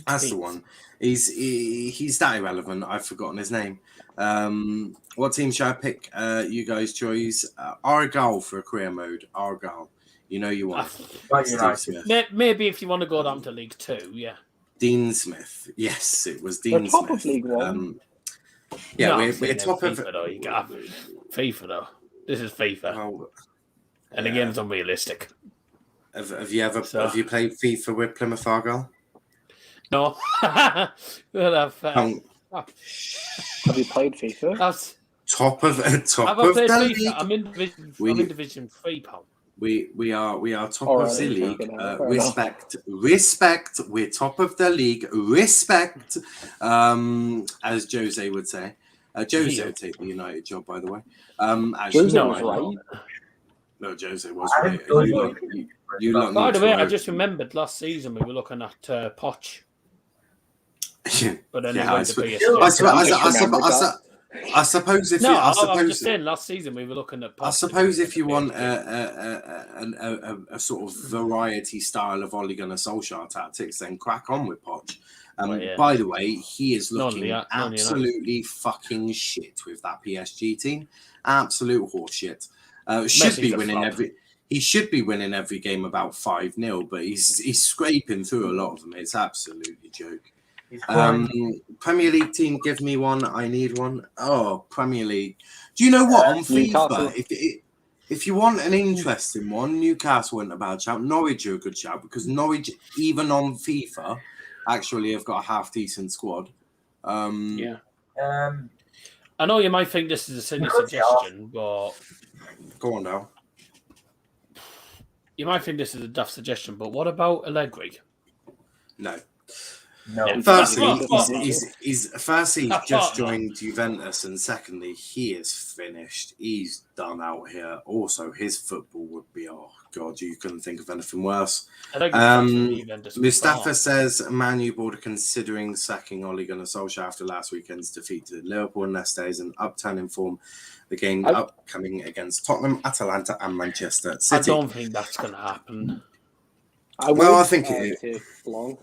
That's the one. He's that irrelevant. I've forgotten his name. What team should I pick? You guys' choice. Argyle for a career mode. Argyle. You know you want Steve Smith.
Maybe if you want to go down to League 2, yeah.
Dean Smith. Yes, it was Dean
top
Smith.
Of League 1.
We're top
FIFA,
of
though. You got FIFA though. This is FIFA, and the game's unrealistic.
Have you played FIFA with Plymouth Argyle?
No.
Have you played FIFA?
Top of the league.
I'm in Division 3, pal.
We are top of the league. Respect. We're top of the league. Respect. As Jose would say. Jose would take the United job, by the way.
Jose was right.
No, Jose was right.
By the way, I just remembered last season we were looking at Poch. But then I suppose if I was just saying last season we were looking at.
I suppose if you want a sort of variety style of Ole Gunnar Solskjaer tactics, then crack on with Poch. By the way, he is looking absolutely fucking shit with that PSG team. Absolute horseshit. He should be winning every game about 5-0, but he's scraping through a lot of them. It's absolutely a joke. Premier League team, give me one. I need one. Oh, Premier League. Do you know what? On FIFA, if you want an interesting one, Newcastle isn't a bad shout. Norwich are a good shout because Norwich, even on FIFA, actually have got a half-decent squad.
I know you might think this is a silly suggestion, but...
Go on now.
You might think this is a daft suggestion, but what about Allegri?
No.
No.
Firstly,
Well,
he's just joined Juventus, and secondly, he is finished. He's done out here. Also, his football would be, oh god, you couldn't think of anything worse. Mustafa says Man U board are considering sacking Ole Gunnar Solskjaer after last weekend's defeat to Liverpool, unless there's an upturn in form. The game upcoming against Tottenham, Atalanta, and Manchester City.
I don't think that's going to happen.
I think it
take long.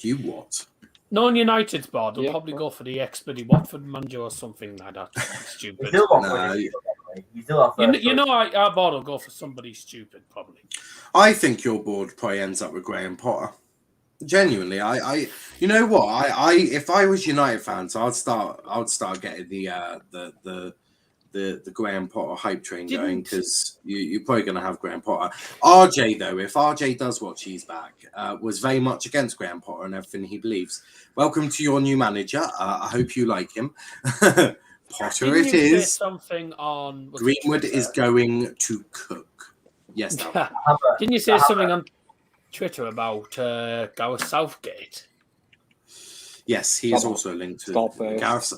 You what?
Non-United's board will probably go for the ex-Buddy Watford manager or something like that. Stupid. Our board will go for somebody stupid, probably.
I think your board probably ends up with Graham Potter. Genuinely, you know what? If I was United fans, I'd start getting the Graham Potter hype train going, because you're probably going to have Graham Potter. RJ, though, if RJ does watch He's Back, was very much against Graham Potter and everything he believes. Welcome to your new manager. I hope you like him. Potter it is.
Something on
Greenwood is going to cook. Yes, now.
Didn't you say something on Twitter about Gareth Southgate?
Yes, he is also linked to Gareth.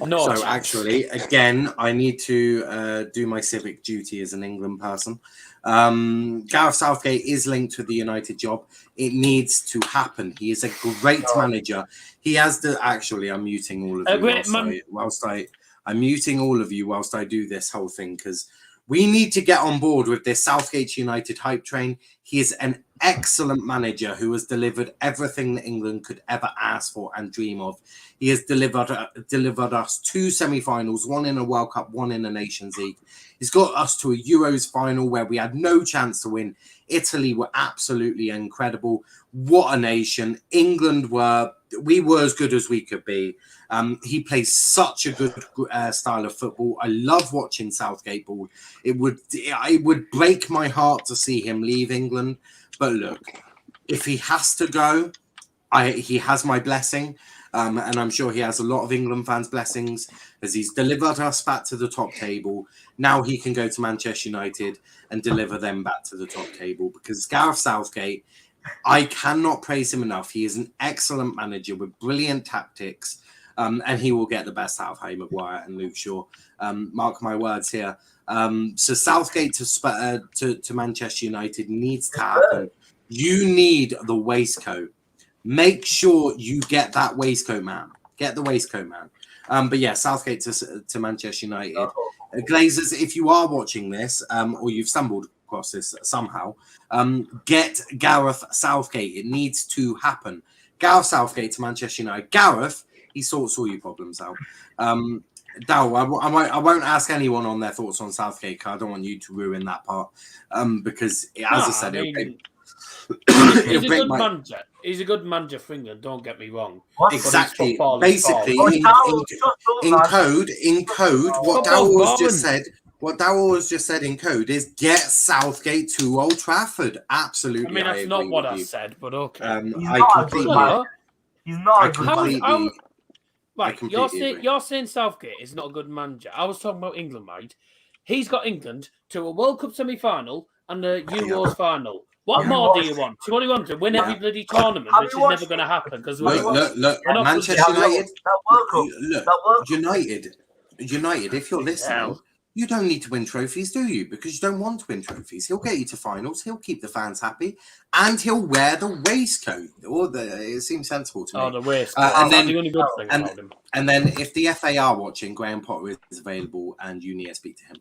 No,
so actually, again, I need to do my civic duty as an England person. Gareth Southgate is linked to the United job. It needs to happen. He is a great manager. He has the. Actually, I'm muting all of you I'm muting all of you whilst I do this whole thing, because we need to get on board with this Southgate United hype train. He is an excellent manager who has delivered everything that England could ever ask for and dream of. He has delivered us 2 semi-finals, one in a World Cup, one in a Nations League. He's got us to a Euros final where we had no chance to win. Italy were absolutely incredible. What a nation. England we were as good as we could be. He plays such a good style of football. I love watching Southgate ball. It would break my heart to see him leave England. But look, if he has to go, he has my blessing. And I'm sure he has a lot of England fans' blessings, as he's delivered us back to the top table. Now he can go to Manchester United and deliver them back to the top table, because Gareth Southgate, I cannot praise him enough. He is an excellent manager with brilliant tactics, and he will get the best out of Harry Maguire and Luke Shaw. Mark my words here. So Southgate to Manchester United needs to happen. You need the waistcoat. Make sure you get that waistcoat, man. Get the waistcoat, man. But yeah, Southgate to Manchester United. Glazers, if you are watching this, or you've stumbled across this somehow, get Gareth Southgate. It needs to happen. Gareth Southgate to Manchester United. Gareth, he sorts all your problems out. Dal, I won't ask anyone on their thoughts on Southgate. I don't want you to ruin that part, because, as I said,
he's a good manager. He's a good manager for England. Don't get me wrong.
Exactly. Basically, in code, what Darrell has just said in code is get Southgate to Old Trafford. Absolutely.
I mean, that's not what I said, but okay.
He's not a good manager.
Right, you're saying Southgate is not a good manager. I was talking about England, right? He's got England to a World Cup semi-final and a Euros final. What more do you want? Do you want to win every bloody tournament, which is never going to happen? Because
look, Manchester United. United. If you're listening, you don't need to win trophies, do you? Because you don't want to win trophies. He'll get you to finals. He'll keep the fans happy, and he'll wear the waistcoat. It seems sensible to me.
Oh, the waistcoat. And then the only good thing about him.
And then, if the FA are watching, Graham Potter is available, and you need to speak to him.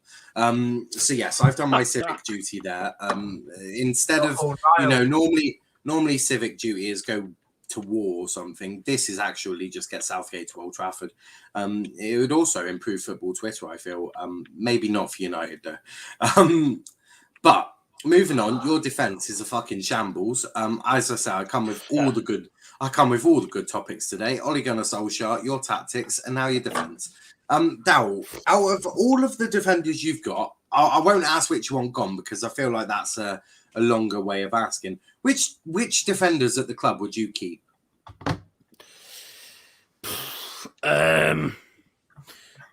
So yes, I've done my civic duty there. Instead of normally civic duty is go to war or something. This is actually just get Southgate to Old Trafford. It would also improve football Twitter, I feel. Maybe not for United though. But moving on, your defense is a fucking shambles. As I say, I come with all the good topics today. Ole Gunnar Solskjaer, your tactics, and now your defense. Darrell, out of all of the defenders you've got, I won't ask which one gone, because I feel like that's a longer way of asking. Which defenders at the club would you keep?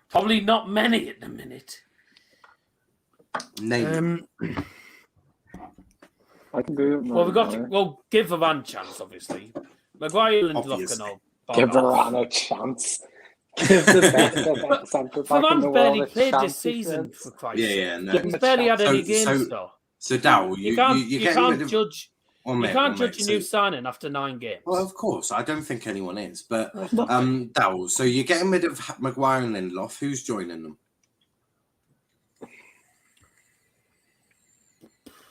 Probably not many at the minute.
Name.
I can do it.
We'll give Varane a chance, obviously. Maguire, Lindelof,
Obviously.
and all.
Give Varane a chance. Give the best centre back in the
Varane's barely
world a
played
chance,
this season, for Christ's sake.
Yeah, no.
Give him
He's
a
barely
chance.
had any games, though.
So Dal,
You
you're getting rid
can't
of...
judge.
One
You
minute,
can't
one
judge
minute.
a new signing after 9 games.
Well, of course, I don't think anyone is. But
There's nothing.
Dal, so you're getting rid of Maguire and Lindelof. Who's joining them?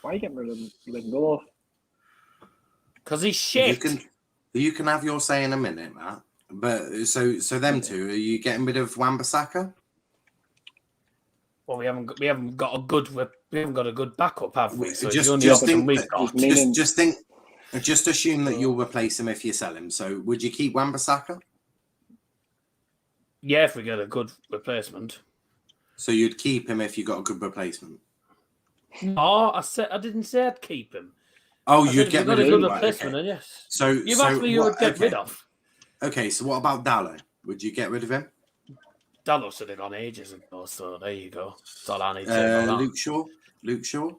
Why are you getting rid of Lindelof?
Because he's shit.
You can have your say in a minute, Matt. But so them two, are you getting rid of Wan-Bissaka?
Well, we haven't got a good backup, have we? So
Just-
it's the only
just
option
think-
we've got.
Just assume that you'll replace him if you sell him. So would you keep Wan-Bissaka?
Yeah, if we get a good replacement.
So you'd keep him if you got a good replacement.
No, I didn't say I'd keep him.
Oh,
I
you'd
said
get
if we
rid
got
of
a good
him. Right,
replacement,
okay.
then yes.
So
You've asked me who would get rid of.
Okay, so what about Dallo? Would you get rid of him?
Dallas should have gone ages ago, so there you go. That's all I need to say about that.
Luke Shaw?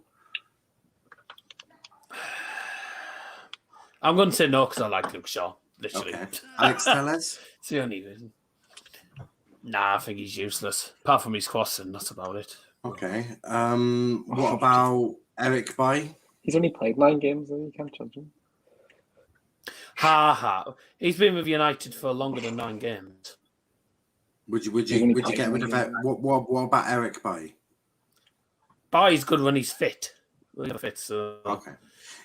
I'm going to say no because I like Luke Shaw, literally.
Okay. Alex Telles?
It's the only reason. Nah, I think he's useless. Apart from his crossing, that's about it.
Okay. What about Eric Bailly?
He's only played 9 games, and you can't judge him.
Ha. He's been with United for longer than 9 games.
Would you
only
get rid of
played
what about Eric Bailly?
Bailly's good when he's fit. When he's fit, so
Okay.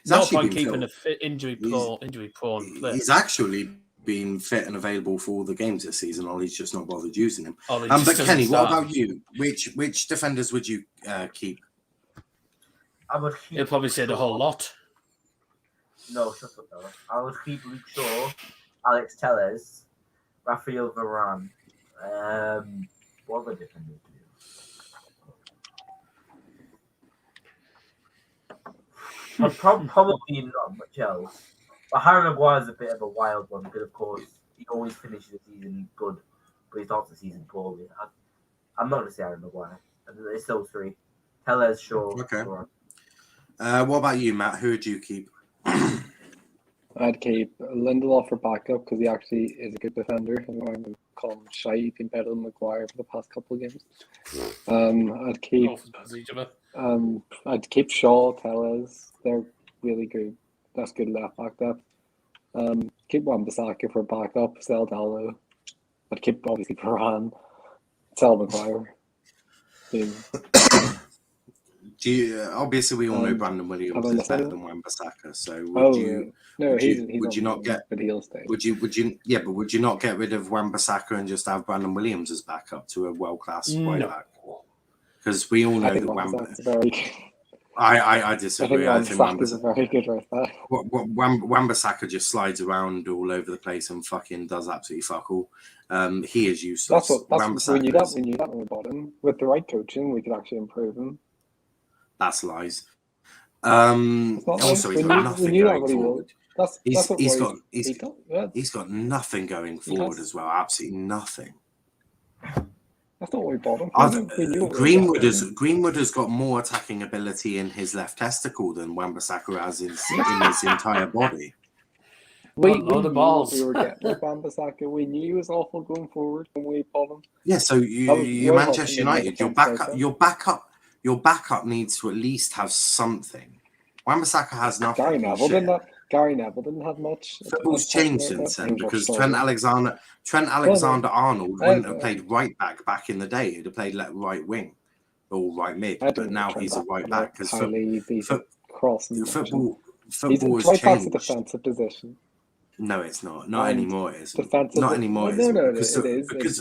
He's
no
actually
point
been
keeping
fit.
injury prone player.
He's actually been fit and available for all the games this season, or he's just not bothered using him.
Oh, he just
But
doesn't
Kenny, what
start.
about you? Which defenders would you keep?
I would keep
He'll probably say the whole lot.
No, shut up, though. I would keep Luke Shaw, Alex Telles, Raphael Varane. What other defenders do you have? Probably not much else. But Harry Maguire is a bit of a wild one because, of course, he always finishes the season good, but he starts the season poorly. I'm not going to say Harry Maguire. It's those 3. Telles, Shaw,
Okay.
Varane.
What about you, Matt? Who would you keep?
I'd keep Lindelof for backup because he actually is a good defender. I'm going to call him shy. He's been better than Maguire for the past couple of games. I'd keep Shaw, Telles. They're really good. That's good left back depth. Keep Wan-Bissaka for backup. Sell Dallo. I'd keep obviously Varane. Sell Maguire.
Obviously, we all know Brandon Williams is better than Wan-Bissaka. So would you not get?
But he'll stay.
Would you not get rid of Wan-Bissaka and just have Brandon Williams as backup to a world-class right back? Because we all know that
Wan-Bissaka
I disagree. I think
is a very good right back.
Wan-Bissaka just slides around all over the place and fucking does absolutely fuck all. He is useless.
That's we knew that when we bought him. With the right coaching, we could actually improve him.
That's lies. Also, he's got nothing going forward. He's got nothing going forward as well. Absolutely nothing.
That's not what we bought him.
Greenwood has got more attacking ability in his left testicle than Wan-Bissaka has in his entire body.
We
the balls.
we were getting with Wan-Bissaka. We knew he was awful going forward when we bought him.
Yeah, so you Manchester United, your backup needs to at least have something. Wan-Bissaka has nothing.
Gary Neville didn't have much.
Football's changed since then because Trent Alexander-Arnold wouldn't have played right back in the day. He'd have played right wing or right mid, but now he's a right back because football has changed.
A defensive position.
No, it's not. Not anymore. It isn't.
Defensive.
Not anymore.
No, it
is.
Because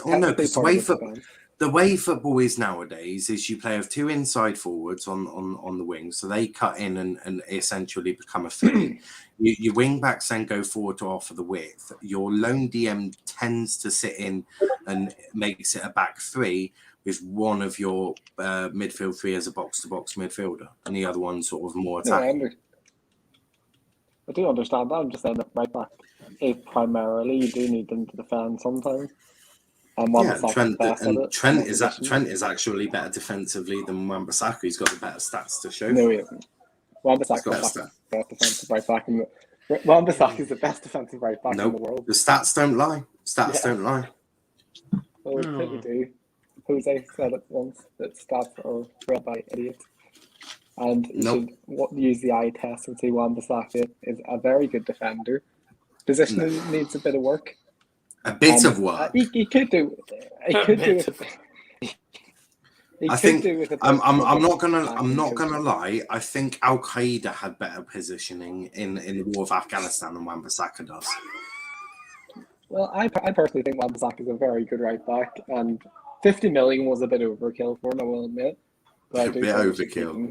the way football is nowadays is you play with 2 inside forwards on the wing, so they cut in and essentially become a 3. Your wing backs then go forward to offer the width. Your lone DM tends to sit in and makes it a back 3 with one of your midfield 3 as a box-to-box midfielder, and the other one sort of more attacking.
I do understand that. I'm just saying that right back, primarily you do need them to defend sometimes.
Trent is actually better defensively than Wan-Bissaka. He's got the better stats to show.
No, he isn't. Wan-Bissaka is the best defensive right back in the. Wan-Bissaka is the best defensive right back in the world.
The stats don't lie. Stats don't lie.
Well, they completely do. Jose said it once that stats are read by idiots. And you should use the eye test and see Wan-Bissaka is a very good defender. Positioning needs a bit of work.
A bit of work.
He could do. He could do it.
I think I'm not gonna lie. I think Al Qaeda had better positioning in the war of Afghanistan than Wan-Bissaka does.
Well, I personally think Wan-Bissaka is a very good right back, and 50 million was a bit overkill for him, I will admit. But
A bit overkill.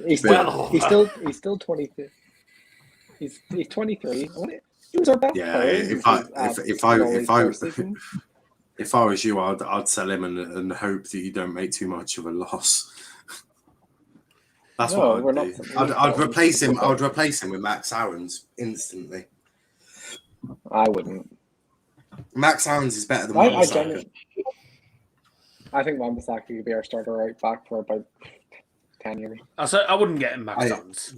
He's still 23. He's 23. He was our best player.
If I was you, I'd sell him and hope that you don't make too much of a loss. That's what I'd do. I'd replace him. I'd replace him with Max Aarons instantly.
I wouldn't.
Max Aarons is better than Wan-Bissaka.
I think Wan-Bissaka could be our starter right back for about 10 years.
I wouldn't get him Max Aarons.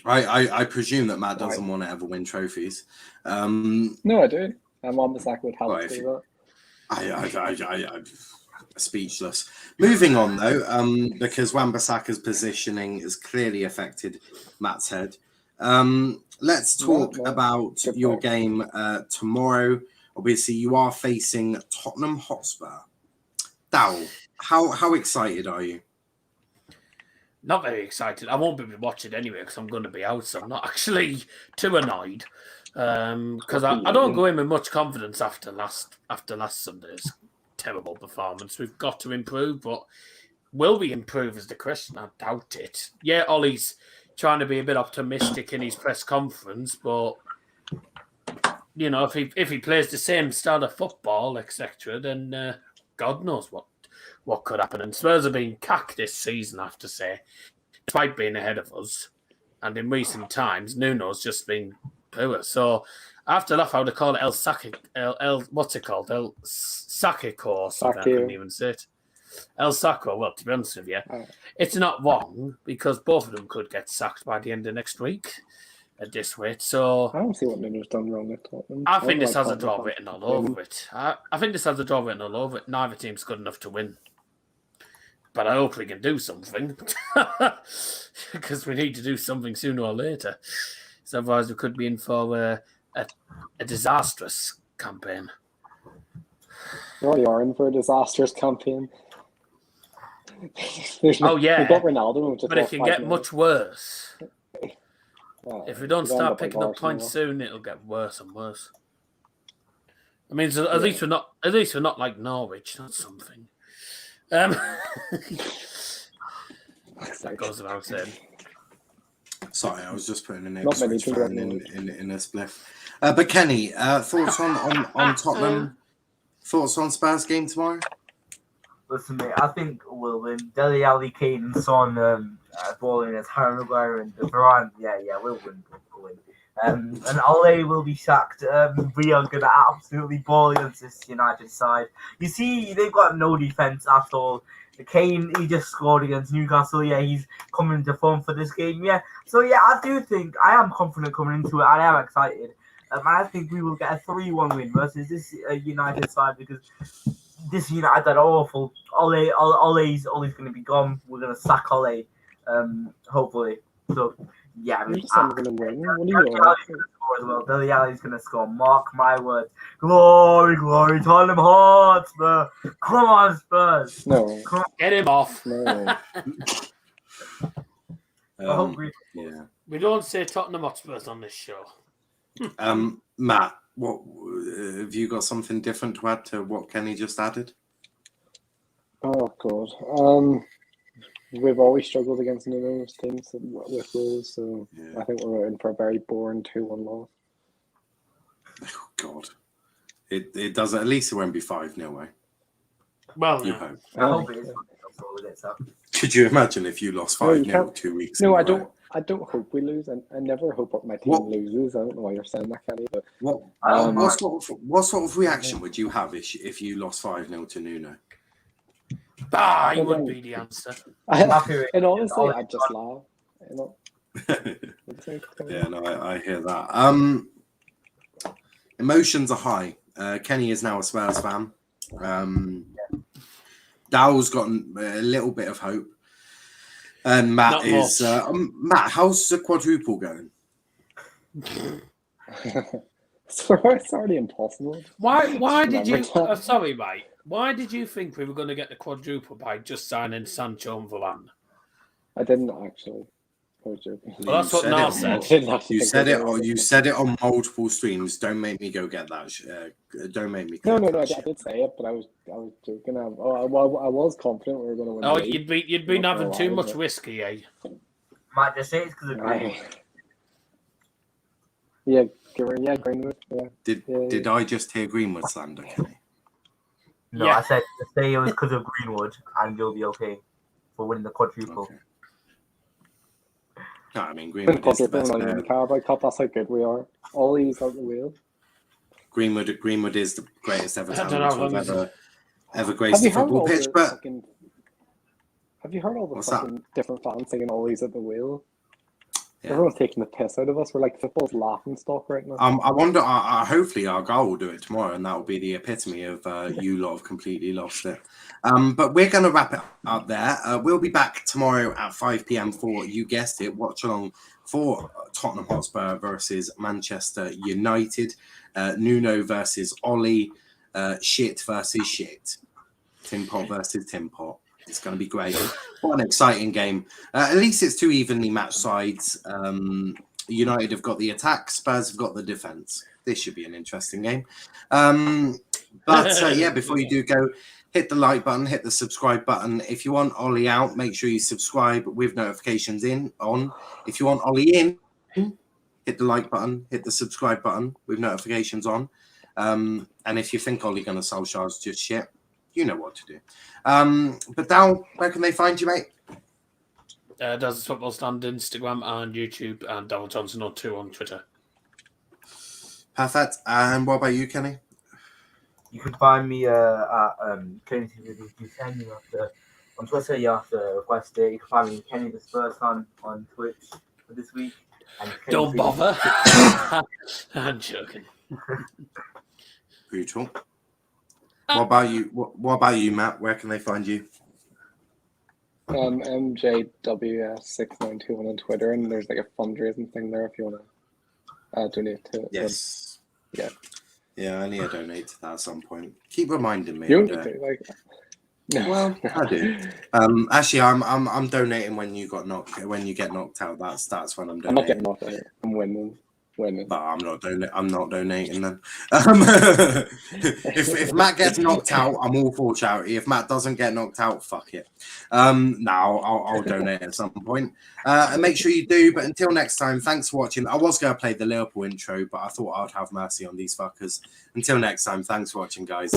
I presume that Matt doesn't want to ever win trophies.
No, I do. And Wan-Bissaka would help do that.
I'm speechless. Moving on though, because Wan-Bissaka's positioning has clearly affected Matt's head. Let's talk about your game tomorrow. Obviously, you are facing Tottenham Hotspur. Dowell, how excited are you?
Not very excited. I won't be watching anyway because I'm going to be out, so I'm not actually too annoyed. Because I don't go in with much confidence after last Sunday's terrible performance. We've got to improve, but will we improve is the question. I doubt it. Yeah, Ollie's trying to be a bit optimistic in his press conference, but you know, if he plays the same style of football, etc., then God knows what could happen. And Spurs have been cacked this season, I have to say, despite being ahead of us. And in recent times, Nuno's just been poor. So after that, I would have called it El Sacico or something. I couldn't even say it. El Sacco. Well, to be honest with you, it's not wrong because both of them could get sacked by the end of next week at this rate. So
I don't see what Nuno's done wrong at Tottenham.
I think this has a draw written all over it. I think this has a draw written all over it. Neither team's good enough to win. But I hope we can do something because we need to do something sooner or later. So otherwise, we could be in for a disastrous campaign.
We already are in for a disastrous campaign.
We've got
Ronaldo,
but it can get much worse. If we don't start picking up points soon, it'll get worse and worse. I mean, so at least we're not like Norwich. That's something. That goes without saying.
Sorry, I was just putting an Ipswich fan in a spliff. But Kenny, thoughts on Tottenham? Thoughts on Spurs game tomorrow?
Listen, mate, I think we'll win. Dele Alli, Kane, and Son balling as Harry Maguire and Varane. Yeah, we'll win. We'll win. And Ole will be sacked. We are going to absolutely ball against this United side. You see, they've got no defence at all. Kane, he just scored against Newcastle. Yeah, he's coming into form for this game. Yeah, so yeah, I do think I am confident coming into it. I am excited. I think we will get a 3-1 win versus this United side because this United are awful. Ole's going to be gone. We're going to sack Ole, hopefully. So, yeah. I mean,
I'm going to win. What are you
going to score as well. Dele Alli's going to score. Mark my words. Glory, Tottenham Hotspur. Come on, Spurs.
No.
Get him off.
No.
We don't say Tottenham Hotspurs on this show.
Matt, what have you got something different to add to what Kenny just added?
Oh God, we've always struggled against Nuno's teams with goals, so I think we're in for a very boring 2-1 loss.
Oh God, it does. At least it won't be 5-0, eh?
Well,
you hope.
I hope it is.
Could you imagine if you lost 5-0 2 weeks?
No, I don't hope we lose. I never hope my team loses. I don't know why you're saying that, Kenny. But
what sort of reaction would you have if you lost 5-0 to Nuno?
He would be the answer.
And honestly, I'd just laugh. You know,
Yeah, no, I hear that. Emotions are high. Kenny is now a Spurs fan. Dowell's gotten a little bit of hope. And Matt
Not
is...
much.
Matt, how's the quadruple going?
It's already impossible.
Why did you?
Remember that?
Sorry, mate. Why did you think we were going to get the quadruple by just signing Sancho and Varane?
I didn't actually. I was joking.
Well, that's what Niall said.
I didn't actually
You
think
said
we
it.
were gonna
You
get
said it on multiple streams. Don't make me go get that. Don't make me.
No,
click
I
that shit.
did say it, but I was joking. I was confident we were going to win.
Oh,
the league.
you'd been
Not
having
gonna
too
lie,
much
but-
whiskey, eh?
Matt, just say it's because of Greenwood.
Yeah, Greenwood. Yeah.
Did I just hear Greenwood slander, Kenny?
No,
Yeah.
I said just say it was because of Greenwood, and you'll be okay for winning the quadruple.
Okay. No, I mean Greenwood is the best player.
Carabao Cup. That's how good we are. Ollie's out the wheel.
Greenwood is the greatest ever
I don't
talent
know,
to have ever
Have
graced
you
the
heard
football
all
pitch.
the
But
fucking? Have you heard all the
What's that?
fucking different fans saying Ollie's at the wheel?
Yeah.
Everyone's taking the piss out of us. We're like football's laughing stock right now.
I wonder. Hopefully, our goal will do it tomorrow, and that will be the epitome of you lot have completely lost it. But we're going to wrap it up there. We'll be back tomorrow at 5 p.m. for, you guessed it, watch along for Tottenham Hotspur versus Manchester United. Nuno versus Ollie. Shit versus shit. Tin Pot versus Tin Pot. It's going to be great. What an exciting game. At least it's two evenly matched sides. United have got the attack. Spurs have got the defence. This should be an interesting game. But before you do go, hit the like button, hit the subscribe button. If you want Ollie out, make sure you subscribe with notifications on. If you want Ollie in, hit the like button, hit the subscribe button with notifications on. And if you think Ollie going to socialise just shit, you know what to do. But Dal, where can they find you, mate?
Does Football Stand Instagram and YouTube, and Donald Johnson on 2 on Twitter.
Perfect. And what about you, Kenny?
You can find me at Kenny TV on Twitter. You have to request it. You can find me Kenny the Spurs fan on Twitch for this week. And Kenny
Don't
3D.
bother. I'm joking.
Brutal. What about you? What about you, Matt? Where can they find you?
MJWS692 on Twitter, and there's like a fundraising thing there if you want to donate to it.
Yes.
Yeah.
Yeah, I need to donate to that at some point. Keep reminding me.
You
and,
don't do like. No.
Well, I do. Actually, I'm donating when you get knocked out. That's when I'm donating.
I'm not getting knocked out. I'm winning.
But I'm not donating then. If Matt gets knocked out, I'm all for charity. If Matt doesn't get knocked out, fuck it. Now I'll donate at some point. And make sure you do. But until next time, thanks for watching. I was going to play the Liverpool intro, but I thought I'd have mercy on these fuckers. Until next time, thanks for watching, guys.